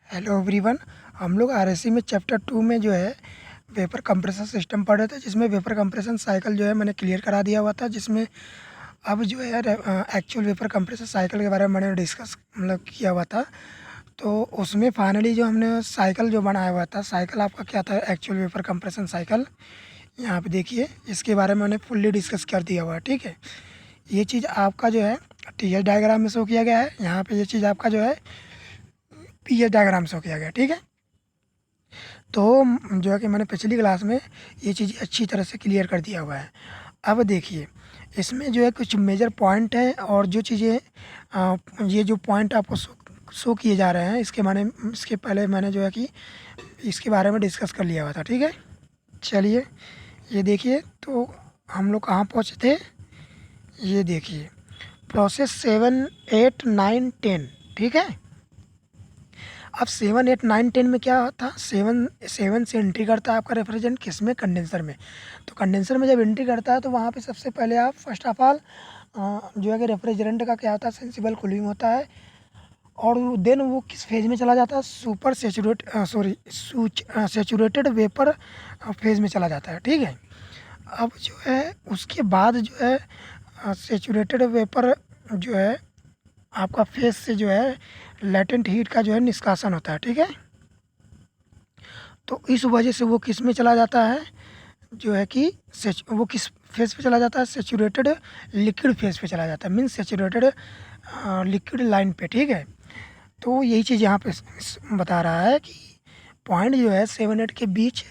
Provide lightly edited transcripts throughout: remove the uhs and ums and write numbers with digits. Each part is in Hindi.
Hello everyone. हम लोग आरएससी में चैप्टर 2 में जो है वेपर कंप्रेसर सिस्टम पढ़ रहे थे, जिसमें वेपर कंप्रेशन साइकिल जो है मैंने क्लियर करा दिया हुआ था। जिसमें अब जो है एक्चुअल वेपर कंप्रेसर साइकिल के बारे में मैंने डिस्कस किया हुआ था। तो उसमें फाइनली जो हमने साइकिल जो बनाया हुआ था, साइकिल आपका क्या था, एक्चुअल वेपर कंप्रेशन साइकिल। यहाँ पे देखिए, इसके बारे में मैंने फुल्ली डिस्कस कर दिया हुआ है। ठीक है, ये चीज़ आपका जो है टी एच डायग्राम में शो किया गया है। यहाँ पे ये चीज़ आपका जो है पी एच डायग्राम शो किया गया है। ठीक है, तो जो है कि मैंने पिछली क्लास में ये चीज़ अच्छी तरह से क्लियर कर दिया हुआ है। अब देखिए, इसमें जो है कुछ मेजर पॉइंट हैं, और जो चीज़ें ये जो पॉइंट आपको शो किए जा रहे हैं, इसके पहले मैंने जो है कि इसके बारे में डिस्कस कर लिया हुआ था। ठीक है, चलिए ये देखिए, तो हम लोग कहाँ पहुँचे थे। ये देखिए, प्रोसेस 7, 8, 9, 10। ठीक है, अब 7, 8, 9, 10 में क्या था, सेवन से एंट्री करता है आपका रेफ्रिजरेंट, किस में, कंडेंसर में। तो कंडेंसर में जब एंट्री करता है तो वहाँ पे सबसे पहले आप फर्स्ट ऑफ ऑल जो है कि रेफ्रिजरेंट का क्या होता है, सेंसिबल कूलिंग होता है। और देन वो किस फेज में चला जाता है, सुपर सेचुरेटेड वेपर फेज में चला जाता है। ठीक है, अब जो है उसके बाद जो है सेचुरेटेड वेपर जो है आपका फेस से जो है लेटेंट हीट का जो है निष्कासन होता है। ठीक है, तो इस वजह से वो किस में चला जाता है, जो है कि वो किस फेज पे चला जाता है, सेचुरेटेड लिक्विड फेज पे चला जाता है, मीन्स सेचुरेटेड लिक्विड लाइन पे। ठीक है, तो यही चीज़ यहाँ पे बता रहा है कि पॉइंट जो है 7, 8 के बीच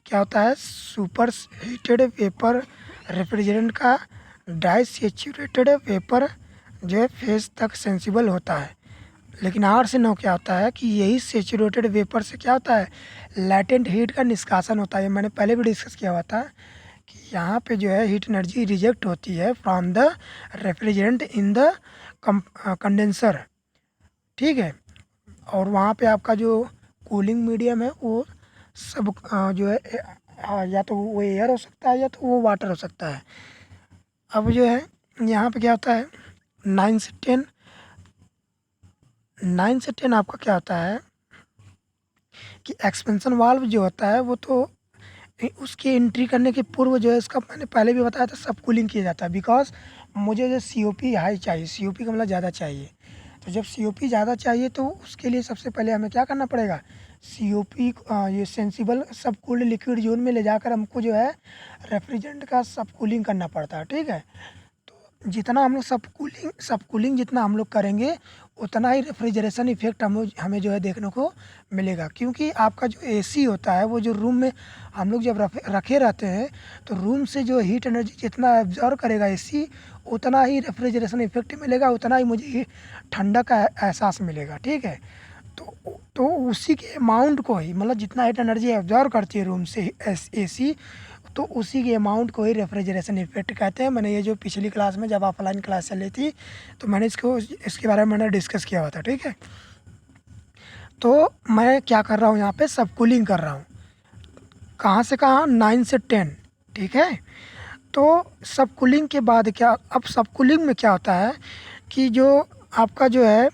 क्या होता है, सुपर हीटेड वेपर रेफ्रिजरेंट का डाई सेचुरेटेड वेपर जो है फेज तक सेंसिबल होता है। लेकिन 8 से 9 क्या होता है कि यही सेचुरेटेड वेपर से क्या होता है, लैटेंट हीट का निष्कासन होता है। ये मैंने पहले भी डिस्कस किया हुआ था कि यहाँ पे जो है हीट एनर्जी रिजेक्ट होती है from the refrigerant in the condenser. ठीक है, और वहाँ पे आपका जो कूलिंग मीडियम है वो सब जो है या तो वो एयर हो सकता है या तो वो वाटर हो सकता है। अब जो है यहाँ पे क्या होता है, 9 से 10, 9 से 10 आपका क्या होता है कि एक्सपेंशन वाल्व जो होता है वो तो उसकी एंट्री करने के पूर्व जो है, इसका मैंने पहले भी बताया था, सब कूलिंग किया जाता है। बिकॉज मुझे जो सी ओ पी हाई चाहिए, सी ओ पी का मतलब ज़्यादा चाहिए। तो जब सी ओ पी ज़्यादा चाहिए तो उसके लिए सबसे पहले हमें क्या करना पड़ेगा, सी ओ पी ये सेंसिबल सब कूल्ड लिक्विड जोन में ले जाकर हमको जो है रेफ्रिजरेंट का सब कूलिंग करना पड़ता है। ठीक है, जितना हम लोग सब कूलिंग जितना हम लोग करेंगे, उतना ही रेफ्रिजरेशन इफेक्ट हमें जो है देखने को मिलेगा। क्योंकि आपका जो एसी होता है, वो जो रूम में हम लोग जब रखे रहते हैं, तो रूम से जो हीट एनर्जी जितना एब्जॉर्व करेगा एसी, उतना ही रेफ्रिजरेशन इफेक्ट मिलेगा, उतना ही मुझे ठंडक का एहसास मिलेगा। ठीक है, तो उसी के अमाउंट को ही, मतलब जितना हीट एनर्जी एब्जॉर्व करती है रूम से एसी, तो उसी के अमाउंट को ही रेफ्रिजरेशन इफेक्ट कहते हैं। मैंने ये जो पिछली क्लास में जब ऑफलाइन क्लास चली थी, तो मैंने इसके बारे में मैंने डिस्कस किया हुआ था। ठीक है, तो मैं क्या कर रहा हूँ, यहाँ पे सब कूलिंग कर रहा हूँ। कहाँ से कहाँ, 9 से 10। ठीक है, तो सब कूलिंग के बाद क्या, अब सब कूलिंग में क्या होता है कि जो आपका जो है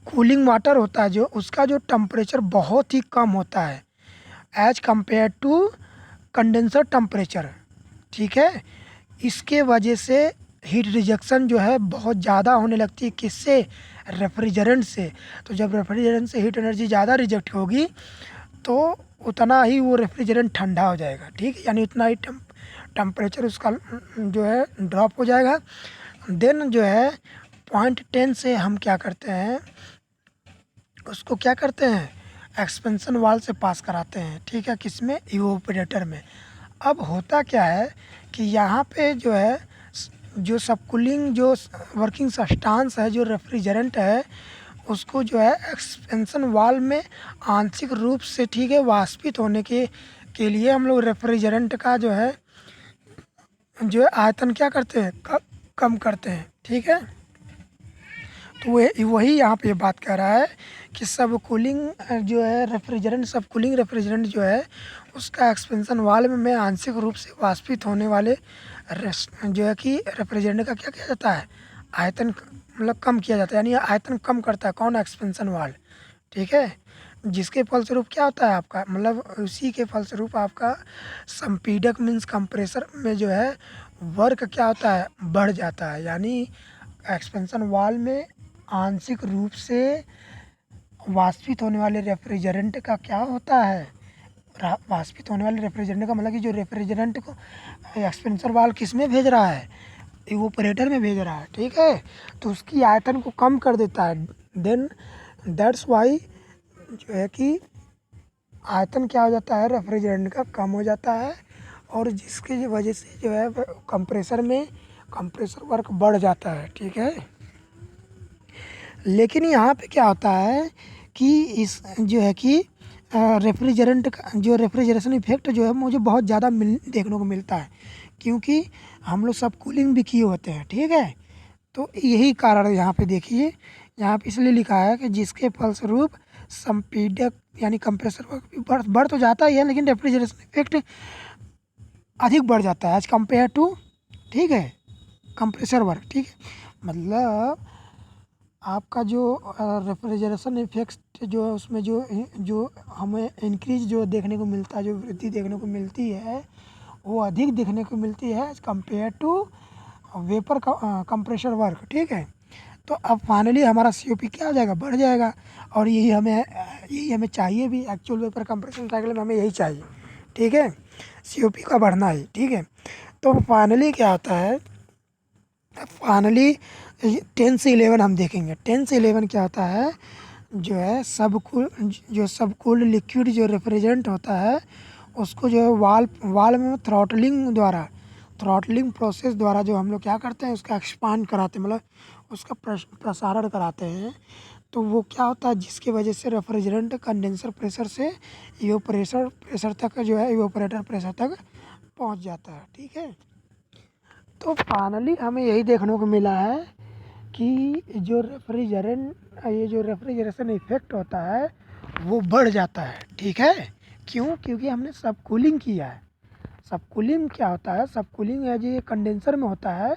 कूलिंग वाटर होता है, जो उसका जो टेम्परेचर बहुत ही कम होता है as compare to condenser temperature. ठीक है, इसके वजह से हीट रिजेक्शन जो है बहुत ज़्यादा होने लगती है, किससे, रेफ्रिजरेंट से। तो जब रेफ्रिजरेंट से हीट एनर्जी ज़्यादा रिजेक्ट होगी, तो उतना ही वो रेफ्रिजरेंट ठंडा हो जाएगा। ठीक है, यानी उतना ही टेम्परेचर उसका जो है ड्रॉप हो जाएगा। देन जो है पॉइंट 10 से हम क्या करते हैं, उसको क्या करते हैं, एक्सपेंशन वाल से पास कराते हैं। ठीक है, किस में, इवोपरेटर में। अब होता क्या है कि यहाँ पे जो है जो सब कूलिंग जो वर्किंग सब्सटेंस है, जो रेफ्रिजरेंट है, उसको जो है एक्सपेंशन वाल में आंशिक रूप से, ठीक है, वाष्पित होने के लिए हम लोग रेफ्रिजरेंट का जो है आयतन क्या करते हैं, कम करते हैं। ठीक है, तो वही यहाँ पे बात कर रहा है कि सब कूलिंग जो है रेफ्रिजरेंट, सब कूलिंग रेफ्रिजरेंट जो है उसका एक्सपेंशन वाल्व में आंशिक रूप से वाष्पित होने वाले जो है कि रेफ्रिजरेंट का क्या किया जाता है, आयतन मतलब कम किया जाता है। यानी आयतन कम करता है कौन, एक्सपेंशन वाल्व। ठीक है? जिसके फलस्वरूप क्या होता है आपका, मतलब उसी के फलस्वरूप आपका संपीडक मीन्स कंप्रेसर में जो है वर्क क्या होता है, बढ़ जाता है। यानी एक्सपेंशन वाल्व में आंशिक रूप से वाष्पित होने वाले रेफ्रिजरेंट का क्या होता है, वाष्पित होने वाले रेफ्रिजरेंट का मतलब कि जो रेफ्रिजरेंट को एक्सपेंसर वाल्व किस में भेज रहा है, इवोपरेटर में भेज रहा है। ठीक है, तो उसकी आयतन को कम कर देता है। देन दैट्स वाई जो है कि आयतन क्या हो जाता है, रेफ्रिजरेंट का कम हो जाता है, और जिसकी वजह से जो है कंप्रेसर वर्क बढ़ जाता है। ठीक है, लेकिन यहाँ पे क्या होता है कि इस जो है कि रेफ्रिजरेंट का जो रेफ्रिजरेशन इफेक्ट जो है मुझे बहुत ज़्यादा देखने को मिलता है, क्योंकि हम लोग सब कूलिंग भी किए होते हैं। ठीक है, तो यही कारण यहाँ पे देखिए, यहाँ पे इसलिए लिखा है कि जिसके फलस्वरूप संपीडक यानी कंप्रेसर वर्क भी बढ़ तो जाता ही है, लेकिन रेफ्रिजरेशन इफेक्ट अधिक बढ़ जाता है एज कम्पेयर टू, ठीक है, कंप्रेसर वर्क। ठीक है, मतलब आपका जो रेफ्रिजरेशन इफेक्ट जो है उसमें जो जो हमें इंक्रीज जो देखने को मिलता है, जो वृद्धि देखने को मिलती है, वो अधिक देखने को मिलती है as compare to vapour compressor work. ठीक है, तो अब फाइनली हमारा COP क्या हो जाएगा, बढ़ जाएगा, और यही हमें चाहिए भी। एक्चुअल वेपर कंप्रेशन साइकिल में हमें यही चाहिए। ठीक है, COP का बढ़ना ही। ठीक है, तो फाइनली क्या होता है, फाइनली 10 से 11 हम देखेंगे। 10 से 11 क्या होता है, जो है सब कूल्ड लिक्विड जो रेफ्रिजरेंट होता है उसको जो है वाल्व में थ्रॉटलिंग प्रोसेस द्वारा जो हम लोग क्या करते हैं, उसका एक्सपांड कराते हैं, मतलब उसका प्रसारण कराते हैं। तो वो क्या होता है, जिसकी वजह से रेफ्रिजरेंट कंडेंसर प्रेशर से प्रेशर तक जो है इवेपोरेटर प्रेशर तक पहुंच जाता है। ठीक है, तो फाइनली हमें यही देखने को मिला है कि ये जो रेफ्रिजरेशन इफेक्ट होता है वो बढ़ जाता है। ठीक है, क्यों, क्योंकि हमने सब कूलिंग किया है। सब कूलिंग क्या होता है, सब कूलिंग है जी कंडेंसर में होता है,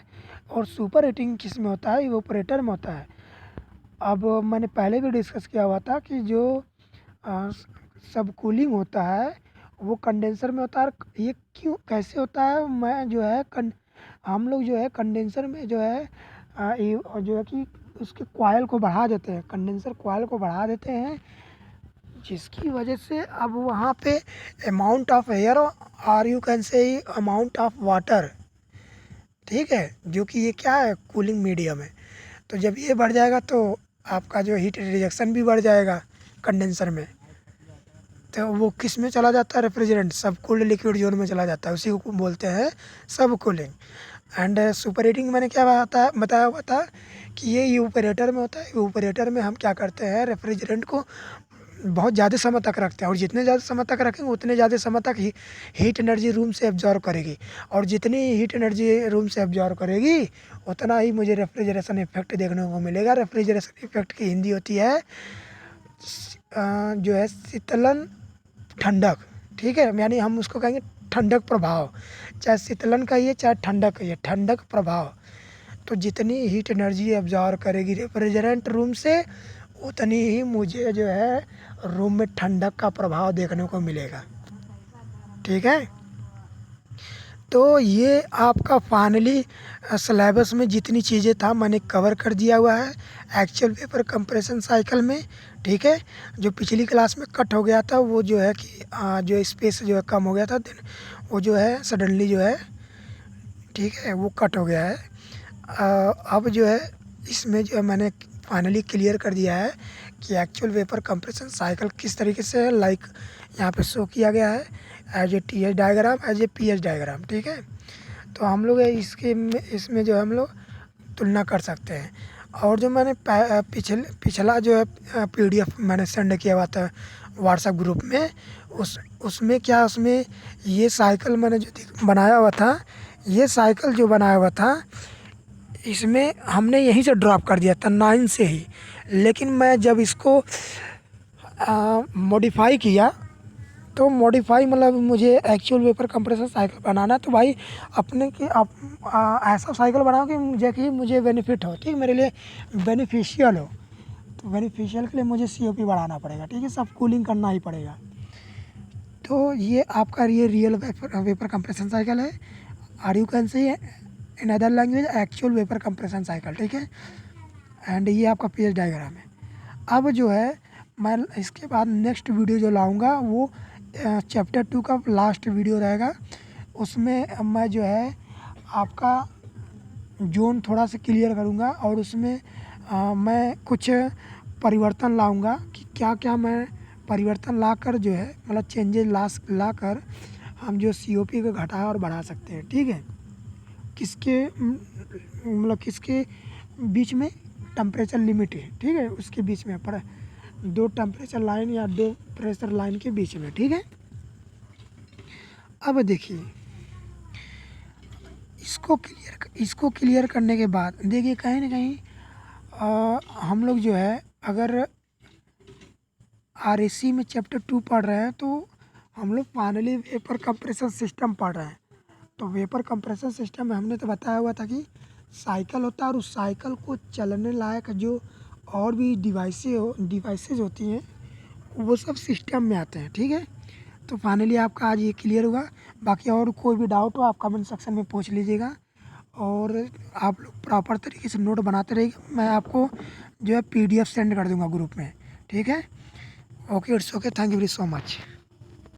और सुपर हीटिंग किस में होता है, इवेपोरेटर में होता है। अब मैंने पहले भी डिस्कस किया हुआ था कि जो सब कूलिंग होता है वो कंडेंसर में होता है। ये क्यों कैसे होता है, मैं जो है हम लोग जो है कंडेंसर में जो है जो है कि उसके कॉइल को बढ़ा देते हैं, कंडेंसर कॉइल को बढ़ा देते हैं, जिसकी वजह से अब वहाँ पे अमाउंट ऑफ एयर और you can say amount of water, ठीक है, जो कि ये क्या है, कूलिंग मीडियम है। तो जब ये बढ़ जाएगा तो आपका जो हीट रिजेक्शन भी बढ़ जाएगा कंडेंसर में, तो वो किस में चला जाता है, रेफ्रिजरेंट सब कूल्ड लिक्विड जोन में चला जाता है, उसी को बोलते हैं सब कूलिंग। एंड सुपर हीटिंग मैंने क्या बताया हुआ था कि ये इवेपोरेटर में होता है। इवेपोरेटर में हम क्या करते हैं, रेफ्रिजरेंट को बहुत ज़्यादा समय तक रखते हैं, और जितने ज़्यादा समय तक रखेंगे उतने ज़्यादा समय तक हीट एनर्जी रूम से एब्जॉर्व करेगी, और जितनी हीट एनर्जी रूम से एब्जॉर्व करेगी उतना ही मुझे रेफ्रिजरेशन इफेक्ट देखने को मिलेगा। रेफ्रिजरेशन इफेक्ट की हिंदी होती है जो है शीतलन ठंडक। ठीक है, यानी हम उसको कहेंगे ठंडक प्रभाव, चाहे शीतलन कहिए चाहे ठंडक कहिए, ठंडक प्रभाव। तो जितनी हीट एनर्जी एब्जॉर्व करेगी रेफ्रिजरेंट रूम से, उतनी ही मुझे जो है रूम में ठंडक का प्रभाव देखने को मिलेगा। ठीक है, तो ये आपका फाइनली सिलेबस में जितनी चीज़ें था मैंने कवर कर दिया हुआ है एक्चुअल वेपर कंप्रेशन साइकिल में। ठीक है, जो पिछली क्लास में कट हो गया था वो जो है कि जो स्पेस जो है कम हो गया था, देन वो जो है सडनली जो है, ठीक है, वो कट हो गया है। अब जो है इसमें जो है मैंने फाइनली क्लियर कर दिया है कि एक्चुअल वेपर कंप्रेशन साइकिल किस तरीके से है, लाइक यहाँ पे शो किया गया है as a TH diagram, as a PH diagram. ठीक है, तो हम लोग इसमें जो है हम लोग तुलना कर सकते हैं। और जो मैंने पिछला जो है PDF मैंने सेंड किया हुआ था व्हाट्सएप ग्रुप में, उसमें ये साइकिल मैंने जो बनाया हुआ था, ये साइकिल जो बनाया हुआ था इसमें हमने यहीं से ड्रॉप कर दिया था 9 से ही। लेकिन मैं जब इसको मॉडिफाई किया, तो मॉडिफाई मतलब मुझे एक्चुअल वेपर कंप्रेसर साइकिल बनाना, तो भाई ऐसा साइकिल बनाओ कि मुझे बेनिफिट हो, ठीक, मेरे लिए बेनिफिशियल हो। तो बेनिफिशियल के लिए मुझे COP बढ़ाना पड़ेगा, ठीक है, सब कूलिंग करना ही पड़ेगा। तो ये आपका ये रियल वेपर कंप्रेशन साइकिल है, और you can say in other language actual vapour compression cycle, ठीक है। एंड ये आपका पेज डायग्राम है। अब जो है मैं इसके बाद नेक्स्ट वीडियो जो लाऊंगा वो चैप्टर 2 का लास्ट वीडियो रहेगा। उसमें मैं जो है आपका जोन थोड़ा सा क्लियर करूंगा, और उसमें मैं कुछ परिवर्तन लाऊंगा कि क्या क्या मैं परिवर्तन लाकर जो है मतलब चेंजेस लाकर हम जो COP को घटा और बढ़ा सकते हैं, ठीक है। किसके मतलब किसके बीच में टेम्परेचर लिमिट है, ठीक है, उसके बीच में पर 2 टेम्परेचर लाइन या 2 प्रेशर लाइन के बीच में, ठीक है। अब देखिए इसको क्लियर करने के बाद देखिए कहीं ना कहीं हम लोग जो है अगर RAC में चैप्टर 2 पढ़ रहे हैं तो हम लोग फाइनली वेपर कंप्रेशन सिस्टम पढ़ रहे हैं। तो वेपर कंप्रेशन सिस्टम में हमने तो बताया हुआ था कि साइकिल होता है, और उस साइकिल को चलने लायक जो और भी डिवाइसेज होती हैं वो सब सिस्टम में आते हैं, ठीक है। तो फाइनली आपका आज ये क्लियर हुआ। बाकी और कोई भी डाउट हो आप कमेंट सेक्शन में पूछ लीजिएगा, और आप लोग प्रॉपर तरीके से नोट बनाते रहिए। मैं आपको जो है PDF सेंड कर दूंगा ग्रुप में, ठीक है। Okay, it's okay, thank you very so much.